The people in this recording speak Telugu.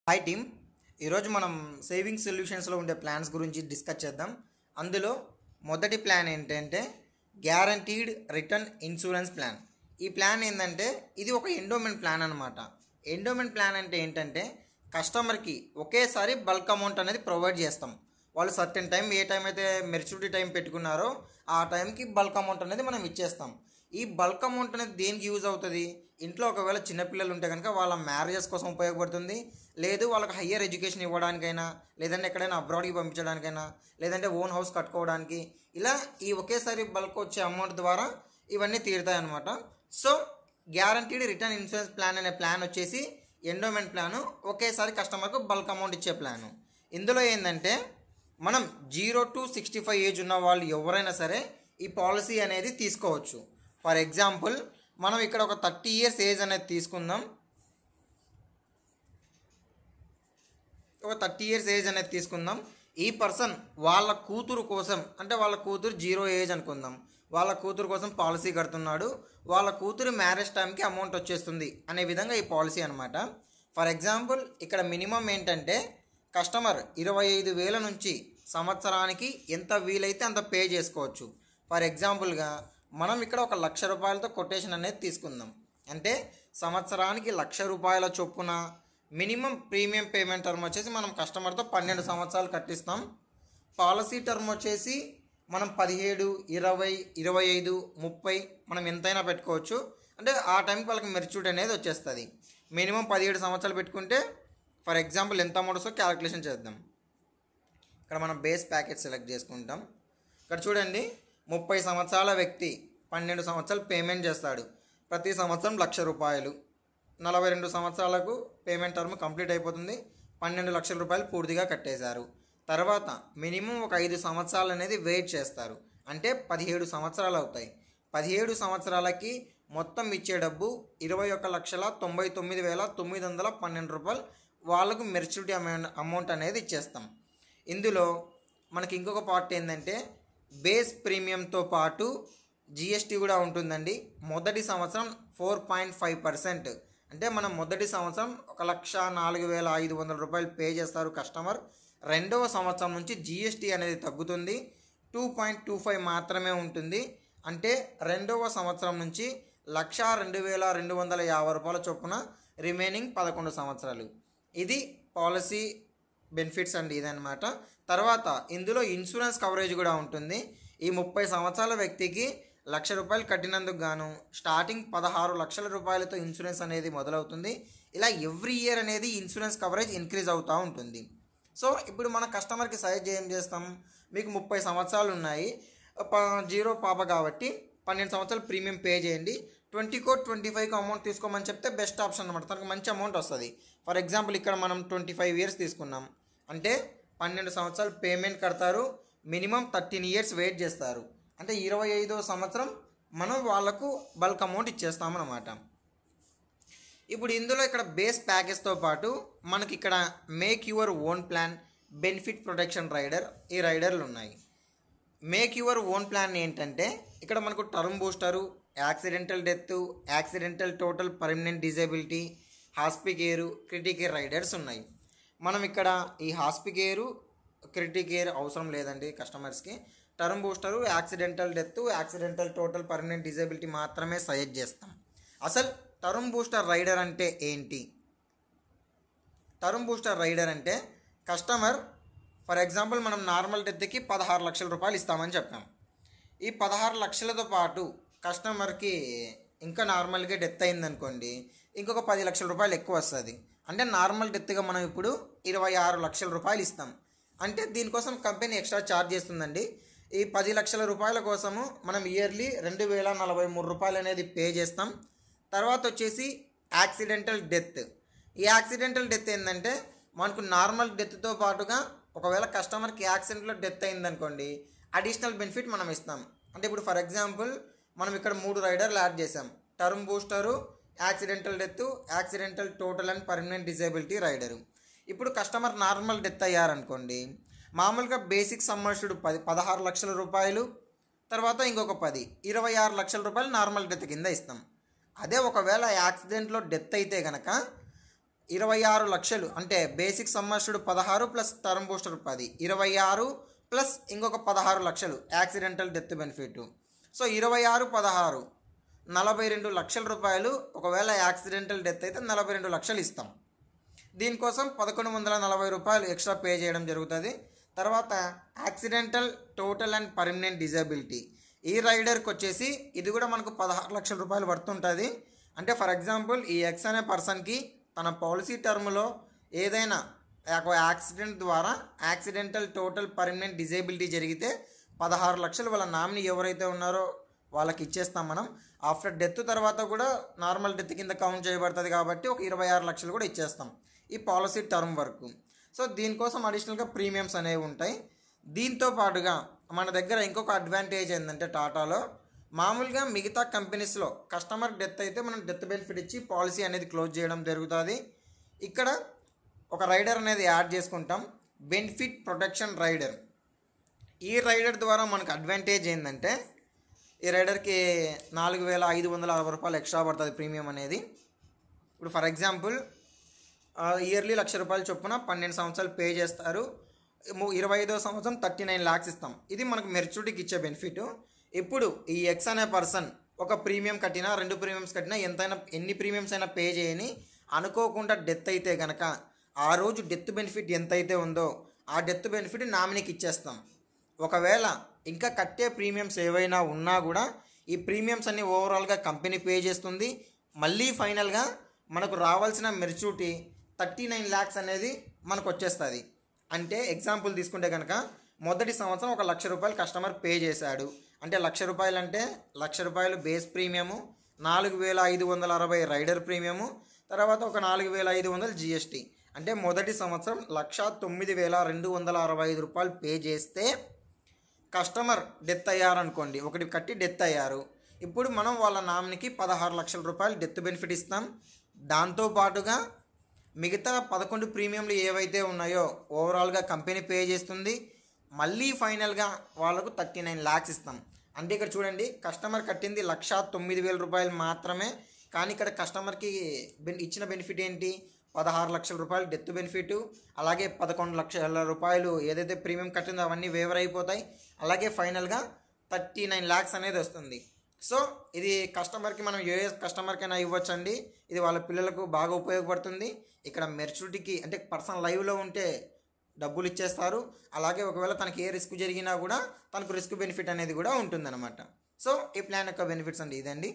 హాయ్ టీమ్, ఈరోజు మనం సేవింగ్ సొల్యూషన్స్లో ఉండే ప్లాన్స్ గురించి డిస్కస్ చేద్దాం. అందులో మొదటి ప్లాన్ ఏంటంటే గ్యారంటీడ్ రిటర్న్ ఇన్సూరెన్స్ ప్లాన్. ఈ ప్లాన్ ఏంటంటే ఇది ఒక ఎండోమెంట్ ప్లాన్ అనమాట. ఎండోమెంట్ ప్లాన్ అంటే ఏంటంటే కస్టమర్కి ఒకేసారి బల్క్ అమౌంట్ అనేది ప్రొవైడ్ చేస్తాం. వాళ్ళు సర్టెన్ టైం ఏ టైం అయితే మెచ్యూరిటీ టైం పెట్టుకున్నారో ఆ టైంకి బల్క్ అమౌంట్ అనేది మనం ఇచ్చేస్తాం. ఈ బల్క్ అమౌంట్ అనేది దేనికి యూజ్ అవుతుంది? ఇంట్లో ఒకవేళ చిన్నపిల్లలు ఉంటే కనుక వాళ్ళ మ్యారేజెస్ కోసం ఉపయోగపడుతుంది, లేదు వాళ్ళకి హయ్యర్ ఎడ్యుకేషన్ ఇవ్వడానికైనా, లేదంటే ఎక్కడైనా అబ్రాడ్కి పంపించడానికైనా, లేదంటే ఓన్ హౌస్ కట్టుకోవడానికి, ఇలా ఈ ఒకేసారి బల్క్ వచ్చే అమౌంట్ ద్వారా ఇవన్నీ తీరుతాయి అన్నమాట. So guaranteed return insurance plan అనే ప్లాన్ వచ్చేసి ఎండోమెంట్ ప్లాను, ఒకేసారి కస్టమర్కు బల్క్ అమౌంట్ ఇచ్చే ప్లాను. ఇందులో ఏంటంటే మనం 0 to 65 ఏజ్ ఉన్న వాళ్ళు ఎవరైనా సరే ఈ పాలసీ అనేది తీసుకోవచ్చు. ఫర్ ఎగ్జాంపుల్ మనం ఇక్కడ ఒక 30 years ఏజ్ అనేది తీసుకుందాం. ఒక 30 years ఏజ్ అనేది తీసుకుందాం. ఈ పర్సన్ వాళ్ళ కూతురు కోసం, అంటే వాళ్ళ కూతురు 0 ఏజ్ అనుకుందాం, వాళ్ళ కూతురు కోసం పాలసీ కడుతున్నాడు. వాళ్ళ కూతురు మ్యారేజ్ టైంకి అమౌంట్ వచ్చేస్తుంది అనే విధంగా ఈ పాలసీ అనమాట. ఫర్ ఎగ్జాంపుల్ ఇక్కడ మినిమం ఏంటంటే కస్టమర్ 25,000 నుంచి సంవత్సరానికి ఎంత వీలైతే అంత పే చేసుకోవచ్చు. ఫర్ ఎగ్జాంపుల్గా మనం ఇక్కడ ఒక 1,00,000 రూపాయలతో కొటేషన్ అనేది తీసుకుందాం. అంటే సంవత్సరానికి 1,00,000 రూపాయల చొప్పున మినిమం ప్రీమియం పేమెంట్ టర్మ్ వచ్చేసి మనం కస్టమర్తో 12 సంవత్సరాలు కట్టిస్తాం. పాలసీ టర్మ్ వచ్చేసి మనం 17, 20, 25, 30 మనం ఎంతైనా పెట్టుకోవచ్చు. అంటే ఆ టైంకి వాళ్ళకి మెచ్యూరిటీ అనేది వచ్చేస్తుంది. మినిమం 17 సంవత్సరాలు పెట్టుకుంటే ఫర్ ఎగ్జాంపుల్ ఎంత అమౌంట్ వస్తుందో క్యాలిక్యులేషన్ చేద్దాం. ఇక్కడ మనం బేస్ ప్యాకేజ్ సెలెక్ట్ చేసుకుంటాం. ఇక్కడ చూడండి, 30 సంవత్సరాల వ్యక్తి 12 సంవత్సరాలు పేమెంట్ చేస్తాడు. ప్రతి సంవత్సరం 1,00,000 రూపాయలు. 42 సంవత్సరాలకు పేమెంట్ టర్మ్ కంప్లీట్ అయిపోతుంది. 12 లక్షల రూపాయలు పూర్తిగా కట్టేశారు. తర్వాత మినిమం ఒక 5 సంవత్సరాలు అనేది వెయిట్ చేస్తారు. అంటే 17 సంవత్సరాలు అవుతాయి. 17 సంవత్సరాలకి మొత్తం ఇచ్చే డబ్బు 21,99,912 రూపాయలు వాళ్ళకు మెచ్యూరిటీ అమౌంట్ అనేది ఇచ్చేస్తాం. ఇందులో మనకి ఇంకొక పార్ట్ ఏంటంటే బేస్ ప్రీమియంతో పాటు జిఎస్టీ కూడా ఉంటుందండి. మొదటి సంవత్సరం 4.5%, అంటే మనం మొదటి సంవత్సరం 1,04,500 రూపాయలు పే చేస్తారు కస్టమర్. రెండవ సంవత్సరం నుంచి జిఎస్టీ అనేది తగ్గుతుంది, 2.25 మాత్రమే ఉంటుంది. అంటే రెండవ సంవత్సరం నుంచి 1,02,250 రూపాయల చొప్పున రిమైనింగ్ 11 సంవత్సరాలు. ఇది పాలసీ బెనిఫిట్స్ అండి, ఇదనమాట. తర్వాత ఇందులో ఇన్సూరెన్స్ కవరేజ్ కూడా ఉంటుంది. ఈ 30 సంవత్సరాల వ్యక్తికి 1,00,000 రూపాయలు కట్టినందుకు గాను స్టార్టింగ్ 16 లక్షల రూపాయలతో ఇన్సూరెన్స్ అనేది మొదలవుతుంది. ఇలా ఎవ్రీ ఇయర్ అనేది ఇన్సూరెన్స్ కవరేజ్ ఇంక్రీజ్ అవుతూ ఉంటుంది. సో ఇప్పుడు మన కస్టమర్కి సజెస్ట్ ఏం చేస్తాం, మీకు 30 సంవత్సరాలు ఉన్నాయి, 0 పాప కాబట్టి 12 సంవత్సరాలు ప్రీమియం పే చేయండి, 20కో 25కో అమౌంట్ తీసుకోమని చెప్తే బెస్ట్ ఆప్షన్ అనమాట. తనకు మంచి అమౌంట్ వస్తుంది. ఫర్ ఎగ్జాంపుల్ ఇక్కడ మనం 25 years తీసుకున్నాం. అంటే 12 సంవత్సరాలు పేమెంట్ కడతారు, మినిమం 13 years వెయిట్ చేస్తారు. అంటే 25వ సంవత్సరం మనం వాళ్ళకు బల్క్ అమౌంట్ ఇచ్చేస్తామన్నమాట. ఇప్పుడు ఇందులో ఇక్కడ బేస్ ప్యాకేజ్తో పాటు మనకి ఇక్కడ make your own plan, benefit protection rider, ఈ రైడర్లు ఉన్నాయి. మేక్ యువర్ ఓన్ ప్లాన్ ఏంటంటే ఇక్కడ మనకు term booster, accidental death, accidental total permanent disability, HospiCare, CritiCare riders ఉన్నాయి. మనం ఇక్కడ ఈ హాస్పికేరు, క్రిటికేర్ అవసరం లేదండి కస్టమర్స్కి. Term booster, accidental death, accidental total permanent disability మాత్రమే సజెస్ట్ చేస్తాం. అసలు టర్మ్ బూస్టర్ రైడర్ అంటే ఏంటి? టర్మ్ బూస్టర్ రైడర్ అంటే కస్టమర్ ఫర్ ఎగ్జాంపుల్ మనం నార్మల్ డెత్కి 16 లక్షల రూపాయలు ఇస్తామని చెప్పాం. ఈ 16 లక్షలతో పాటు కస్టమర్కి ఇంకా నార్మల్గా డెత్ అయిందనుకోండి, ఇంకొక 10 లక్షల రూపాయలు ఎక్కువ వస్తుంది. అంటే నార్మల్ డెత్గా మనం ఇప్పుడు 26 లక్షల రూపాయలు ఇస్తాం. అంటే దీనికోసం కంపెనీ ఎక్స్ట్రా ఛార్జ్ చేస్తుందండి. ఈ 10 లక్షల రూపాయల కోసము మనం ఇయర్లీ 2,043 రూపాయలు అనేది పే చేస్తాం. తర్వాత వచ్చేసి యాక్సిడెంటల్ డెత్. ఈ యాక్సిడెంటల్ డెత్ ఏంటంటే మనకు నార్మల్ డెత్తో పాటుగా ఒకవేళ కస్టమర్కి యాక్సిడెంట్లో డెత్ అయిందనుకోండి, అడిషనల్ బెనిఫిట్ మనం ఇస్తాం. అంటే ఇప్పుడు ఫర్ ఎగ్జాంపుల్ మనం ఇక్కడ 3 రైడర్లు యాడ్ చేసాం. Term booster, accidental death, accidental total and permanent disability rider. ఇప్పుడు కస్టమర్ నార్మల్ డెత్ అయ్యారనుకోండి, మామూలుగా బేసిక్ సమ్మర్స్డ్ 16 లక్షల రూపాయలు, తర్వాత ఇంకొక 26 లక్షల రూపాయలు నార్మల్ డెత్ కింద ఇస్తాం. అదే ఒకవేళ యాక్సిడెంట్లో డెత్ అయితే కనుక 26 లక్షలు అంటే basic sum assured 16 plus term booster 10, 26 plus ఇంకొక 16 లక్షలు యాక్సిడెంటల్ డెత్ బెనిఫిట్. సో 26, 16 42 లక్షల రూపాయలు. ఒకవేళ యాక్సిడెంటల్ డెత్ అయితే 42 లక్షలు ఇస్తాం. దీనికోసం 1140 రూపాయలు ఎక్స్ట్రా పే చేయడం జరుగుతుంది. తర్వాత accidental total and permanent disability, ఈ రైడర్కి వచ్చేసి ఇది కూడా మనకు 16 లక్షల రూపాయలు పడుతుంటుంది. అంటే ఫర్ ఎగ్జాంపుల్ ఈ ఎక్స్ అనే పర్సన్కి తన పాలసీ టర్మ్లో ఏదైనా ఒక యాక్సిడెంట్ ద్వారా యాక్సిడెంటల్ టోటల్ పర్మనెంట్ డిజేబిలిటీ జరిగితే 16 లక్షలు వాళ్ళ నామినీ ఎవరైతే ఉన్నారో వాళ్ళకి ఇచ్చేస్తాం మనం. ఆఫ్టర్ డెత్ తర్వాత కూడా నార్మల్ డెత్ కింద కౌంట్ చేయబడుతుంది కాబట్టి ఒక 26 లక్షలు కూడా ఇచ్చేస్తాం ఈ పాలసీ టర్మ్ వరకు. సో దీనికోసం అడిషనల్గా ప్రీమియమ్స్ అనేవి ఉంటాయి. దీంతో పాటుగా మన దగ్గర ఇంకొక అడ్వాంటేజ్ ఏంటంటే టాటాలో మామూలుగా మిగతా కంపెనీస్లో కస్టమర్ డెత్ అయితే మనం డెత్ బెనిఫిట్ ఇచ్చి పాలసీ అనేది క్లోజ్ చేయడం జరుగుతుంది. ఇక్కడ ఒక రైడర్ అనేది యాడ్ చేసుకుంటాం, బెనిఫిట్ ప్రొటెక్షన్ రైడర్. ఈ రైడర్ ద్వారా మనకు అడ్వాంటేజ్ ఏంటంటే ఈ రైడర్కి 4560 రూపాయలు ఎక్స్ట్రా పడుతుంది ప్రీమియం అనేది. ఇప్పుడు ఫర్ ఎగ్జాంపుల్ ఇయర్లీ 1,00,000 రూపాయలు చొప్పున 12 సంవత్సరాలు పే చేస్తారు. 25వ సంవత్సరం 39 lakhs ఇస్తాం. ఇది మనకు మెచ్యూరిటీకి ఇచ్చే బెనిఫిట్. ఇప్పుడు ఈ ఎక్స్ అనే పర్సన్ ఒక ప్రీమియం కట్టినా 2 ప్రీమియమ్స్ కట్టినా ఎన్ని ప్రీమియమ్స్ అయినా పే చేయని అనుకోకుండా డెత్ అయితే కనుక ఆ రోజు డెత్ బెనిఫిట్ ఎంతైతే ఉందో ఆ డెత్ బెనిఫిట్ నామినీకి ఇచ్చేస్తాం. ఒకవేళ ఇంకా కట్టే ప్రీమియమ్స్ ఏవైనా ఉన్నా కూడా ఈ ప్రీమియమ్స్ అన్ని ఓవరాల్గా కంపెనీ పే చేస్తుంది. మళ్ళీ ఫైనల్గా మనకు రావాల్సిన మెచ్యూరిటీ 39 lakhs అనేది మనకు వచ్చేస్తుంది. అంటే ఎగ్జాంపుల్ తీసుకుంటే కనుక మొదటి సంవత్సరం ఒక 1,00,000 రూపాయలు కస్టమర్ పే చేశాడు అంటే 1,00,000 రూపాయలు అంటే 1,00,000 రూపాయలు బేస్ ప్రీమియము, 4,560 రైడర్ ప్రీమియము, తర్వాత ఒక 4,500 జిఎస్టీ. అంటే మొదటి సంవత్సరం 1,09,265 రూపాయలు పే చేస్తే కస్టమర్ డెత్ అయ్యారనుకోండి, ఒకటి కట్టి డెత్ అయ్యారు. ఇప్పుడు మనం వాళ్ళ నామినీకి 16 లక్షల రూపాయలు డెత్ బెనిఫిట్ ఇస్తాం. దాంతోపాటుగా మిగతా 11 ప్రీమియంలు ఏవైతే ఉన్నాయో ఓవరాల్గా కంపెనీ పే చేస్తుంది. మళ్ళీ ఫైనల్గా వాళ్ళకు 39 lakhs ఇస్తాం. అంటే ఇక్కడ చూడండి, కస్టమర్ కట్టింది 1,09,000 రూపాయలు మాత్రమే. కానీ ఇక్కడ కస్టమర్కి ఇచ్చిన బెనిఫిట్ ఏంటి? 16 లక్షల రూపాయలు డెత్ బెనిఫిట్, అలాగే 11 లక్షల రూపాయలు ఏదైతే ప్రీమియం కట్టిందో అవన్నీ వేవర్ అయిపోతాయి. అలాగే ఫైనల్గా 39 lakhs అనేది వస్తుంది. సో ఇది కస్టమర్కి మనం ఏ కస్టమర్కైనా ఇవ్వచ్చండి. ఇది వాళ్ళ పిల్లలకు బాగా ఉపయోగపడుతుంది. ఇక్కడ మెచ్యూరిటీకి అంటే పర్సన్ లైవ్లో ఉంటే డబ్బులు ఇచ్చేస్తారు. అలాగే ఒకవేళ తనకి ఏ రిస్క్ జరిగినా కూడా తనకు రిస్క్ బెనిఫిట్ అనేది కూడా ఉంటుందన్నమాట. సో ఈ ప్లాన్ యొక్క బెనిఫిట్స్ అండి ఇదండి.